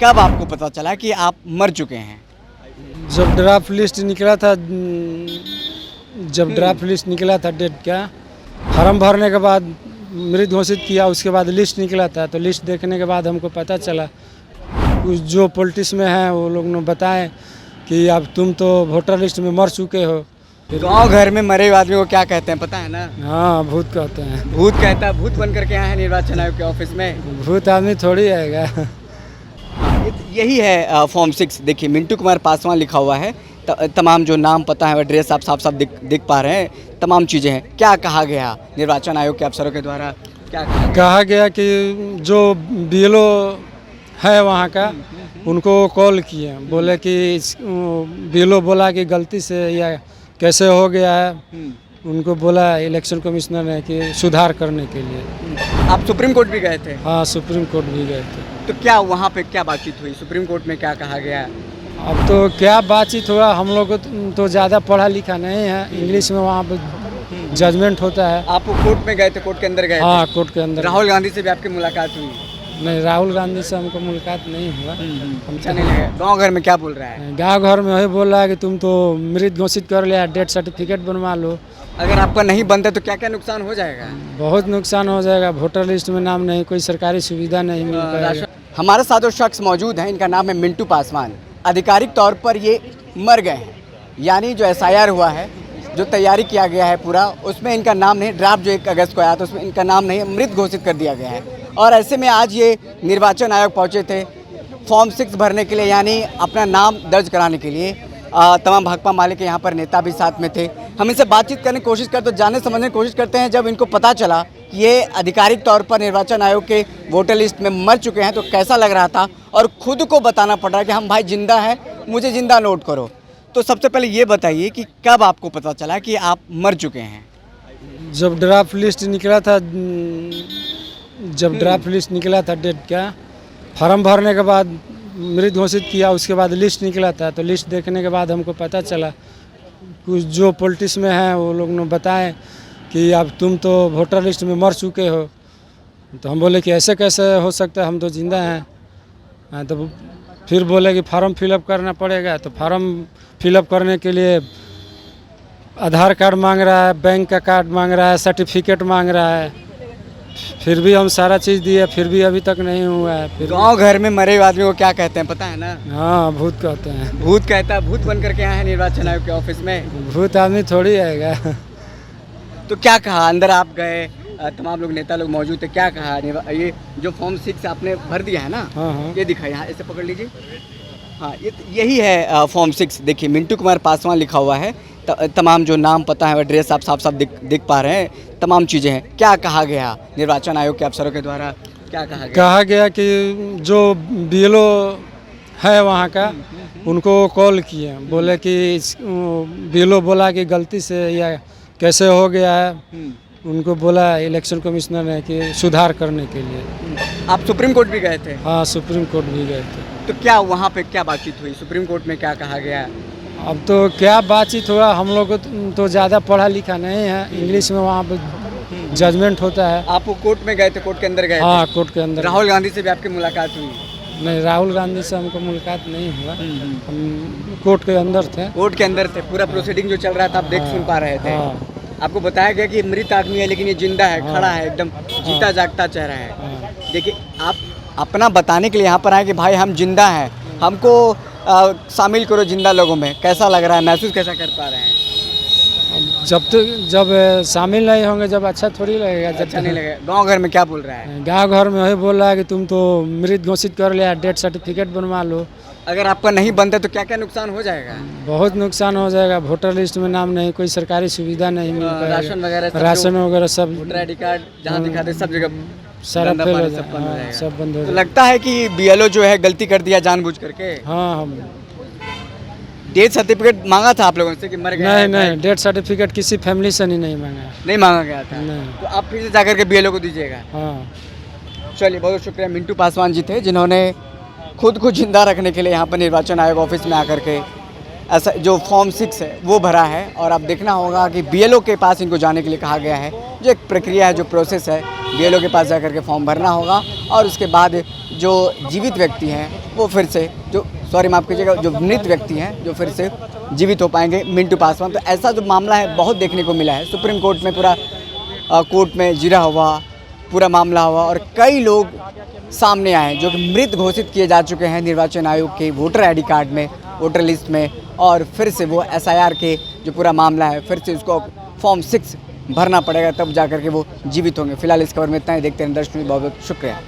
कब आपको पता चला कि आप मर चुके हैं? जब ड्राफ्ट लिस्ट निकला था डेट का फॉर्म भरने के बाद मृत घोषित किया, उसके बाद लिस्ट निकला था। तो लिस्ट देखने के बाद हमको पता चला, कुछ जो पॉलिटिक्स में हैं वो लोग ने बताए कि अब तुम तो वोटर लिस्ट में मर चुके हो। गांव घर में मरे हुए आदमी को क्या कहते हैं पता है ना? हाँ, भूत कहते हैं। भूत कहता है। भूत बन करके आए हैं निर्वाचन आयोग के ऑफिस में। भूत आदमी थोड़ी आएगा। यही है फॉर्म 6। देखिए मिंटू कुमार पासवान लिखा हुआ है। तमाम जो नाम पता है, एड्रेस आप साफ साफ दिख पा रहे हैं, तमाम चीज़ें हैं। क्या कहा गया निर्वाचन आयोग के अफसरों के द्वारा? क्या कहा गया कि जो बीएलओ है वहाँ का, उनको कॉल किए, बोले कि बीएलओ बोला कि गलती से या कैसे हो गया है। उनको बोला इलेक्शन कमिश्नर ने कि सुधार करने के लिए। आप सुप्रीम कोर्ट भी गए थे? हाँ, सुप्रीम कोर्ट भी गए थे। तो क्या वहाँ पे क्या बातचीत हुई? सुप्रीम कोर्ट में क्या कहा गया? अब तो क्या बातचीत हुआ, हम लोग को तो ज़्यादा पढ़ा लिखा नहीं है, इंग्लिश में वहाँ पे जजमेंट होता है। आप कोर्ट में गए थे? कोर्ट के अंदर गए? हाँ, कोर्ट के अंदर। राहुल गांधी से भी आपकी मुलाकात हुई? नहीं, राहुल गांधी से हमको मुलाकात नहीं हुआ। हम अच्छा नहीं लगा। गाँव घर में क्या बोल रहा है? गाँव घर में वही बोल रहा है कि तुम तो मृत घोषित कर लिया, डेथ सर्टिफिकेट बनवा लो। अगर आपका नहीं बनता तो क्या क्या नुकसान हो जाएगा? बहुत नुकसान हो जाएगा। वोटर लिस्ट में नाम नहीं, कोई सरकारी सुविधा नहीं मिल पाएगा। हमारे साथ वो शख्स मौजूद हैं, इनका नाम है मिंटू पासवान। आधिकारिक तौर पर ये मर गए हैं, यानी जो एसआईआर हुआ है, जो तैयारी किया गया है पूरा, उसमें इनका नाम नहीं, ड्राफ्ट जो 1 अगस्त को आया था उसमें इनका नाम नहीं, मृत घोषित कर दिया गया है। और ऐसे में आज ये निर्वाचन आयोग पहुंचे थे फॉर्म 6 भरने के लिए, यानी अपना नाम दर्ज कराने के लिए। तमाम भाकपा माले के यहाँ पर नेता भी साथ में थे। हम इनसे बातचीत करने की कोशिश करते, तो जानने समझने की कोशिश करते हैं, जब इनको पता चला कि ये आधिकारिक तौर पर निर्वाचन आयोग के वोटर लिस्ट में मर चुके हैं तो कैसा लग रहा था, और खुद को बताना पड़ रहा है कि हम भाई जिंदा हैं, मुझे जिंदा नोट करो। तो सबसे पहले ये बताइए कि कब आपको पता चला कि आप मर चुके हैं? जब ड्राफ्ट लिस्ट निकला था डेट का फॉर्म भरने के बाद मृत घोषित किया, उसके बाद लिस्ट निकला था। तो लिस्ट देखने के बाद हमको पता चला, कुछ जो पॉलिटिक्स में हैं वो लोग ने बताए कि अब तुम तो वोटर लिस्ट में मर चुके हो। तो हम बोले कि ऐसे कैसे हो सकता है, हम तो जिंदा हैं। तो फिर बोले कि फॉर्म फिलअप करना पड़ेगा। तो फॉर्म फिलअप करने के लिए आधार कार्ड मांग रहा है, बैंक का कार्ड मांग रहा है, सर्टिफिकेट मांग रहा है। फिर भी हम सारा चीज़ दिए, फिर भी अभी तक नहीं हुआ है। फिर गांव घर में मरे हुए आदमी को क्या कहते हैं पता है ना? हाँ, भूत कहते हैं। भूत कहता है। भूत बन करके आए हैं निर्वाचन आयोग के ऑफिस में। भूत आदमी थोड़ी आएगा। तो क्या कहा? अंदर आप गए, तमाम लोग नेता लोग मौजूद थे, क्या कहा? ये जो फॉर्म 6 आपने भर दिया है ना, हाँ। ये दिखाई, यहाँ ऐसे पकड़ लीजिए। हाँ, यही है फॉर्म 6। देखिए मिंटू कुमार पासवान लिखा हुआ है। तमाम जो नाम पता है, एड्रेस आप साफ साफ दिख पा रहे हैं, तमाम चीज़ें हैं। क्या कहा गया निर्वाचन आयोग के अफसरों के द्वारा? क्या कहा गया? कहा गया कि जो बीएलओ है वहाँ का, उनको कॉल किए, बोले कि बीएलओ बोला कि गलती से या कैसे हो गया है। उनको बोला इलेक्शन कमिश्नर ने कि सुधार करने के लिए। आप सुप्रीम कोर्ट भी गए थे? हाँ, सुप्रीम कोर्ट भी गए थे। तो क्या वहाँ पे क्या बातचीत हुई? सुप्रीम कोर्ट में क्या कहा गया? अब तो क्या बातचीत हुआ, हम लोग को तो ज़्यादा पढ़ा लिखा नहीं है, इंग्लिश में वहाँ पे जजमेंट होता है। आप कोर्ट में गए थे? कोर्ट के अंदर गए? हाँ, कोर्ट के अंदर। राहुल गांधी से भी आपकी मुलाकात हुई? नहीं, राहुल गांधी से हमको मुलाकात नहीं हुआ। हम कोर्ट के अंदर थे। कोर्ट के अंदर थे। पूरा प्रोसीडिंग जो चल रहा था आप देख सुन पा रहे थे? हाँ। आपको बताया गया कि मृत आदमी है, लेकिन ये जिंदा है, खड़ा है, एकदम जीता जागता चेहरा है। देखिए, आप अपना बताने के लिए यहाँ पर आए कि भाई हम जिंदा हैं, हमको शामिल करो जिंदा लोगों में। कैसा लग रहा है? महसूस कैसा कर पा रहे हैं? जब शामिल नहीं होंगे, जब अच्छा थोड़ी लगेगा। जब अच्छा नहीं लगेगा। गांव घर में क्या बोल रहा है? गाँव घर में वही बोल रहा है कि तुम तो मृत घोषित कर लिया, डेथ सर्टिफिकेट बनवा लो। अगर आपका नहीं बनता तो क्या क्या नुकसान हो जाएगा? बहुत नुकसान हो जाएगा। वोटर लिस्ट में नाम नहीं, कोई सरकारी सुविधा नहीं मिल पाएगा। राशन वगैरह सब, वोटर आई डी कार्ड जहाँ दिखाते सब जगह सारा फेल हो सब बंद हो जाएगा। जाएगा। सब बंद हो तो जाएगा। लगता है कि बीएलओ जो है गलती कर दिया जानबूझ करके। हाँ, हम डेथ सर्टिफिकेट मांगा था आप लोगों से कि मर गए? नहीं, डेथ सर्टिफिकेट किसी फैमिली से नहीं मांगा। नहीं मांगा गया था। नहीं। तो आप फिर से जाकर के बीएलओ को दीजिएगा। हाँ। चलिए, बहुत शुक्रिया। मिंटू पासवान जी थे, जिन्होंने खुद को जिंदा रखने के लिए यहाँ पर निर्वाचन आयोग ऑफिस में आकर के ऐसा जो फॉर्म 6 है वो भरा है और अब देखना होगा कि बीएलओ के पास इनको जाने के लिए कहा गया है। जो एक प्रक्रिया है, जो प्रोसेस है, बीएलओ के पास जाकर के फॉर्म भरना होगा और उसके बाद जो जीवित व्यक्ति हैं वो फिर से माफ़ कीजिएगा, जो मृत व्यक्ति हैं जो फिर से जीवित हो पाएंगे मिंटू पासवान। तो ऐसा जो मामला है बहुत देखने को मिला है। सुप्रीम कोर्ट में पूरा कोर्ट में जिरा हुआ, पूरा मामला हुआ और कई लोग सामने आए जो कि मृत घोषित किए जा चुके हैं निर्वाचन आयोग के वोटर आईडी कार्ड में, वोटर लिस्ट में, और फिर से वो एसआईआर के जो पूरा मामला है फिर से उसको फॉर्म 6 भरना पड़ेगा, तब जाकर के वो जीवित होंगे। फिलहाल इस खबर में इतना ही। देखते हैं दर्शक, बहुत बहुत शुक्रिया।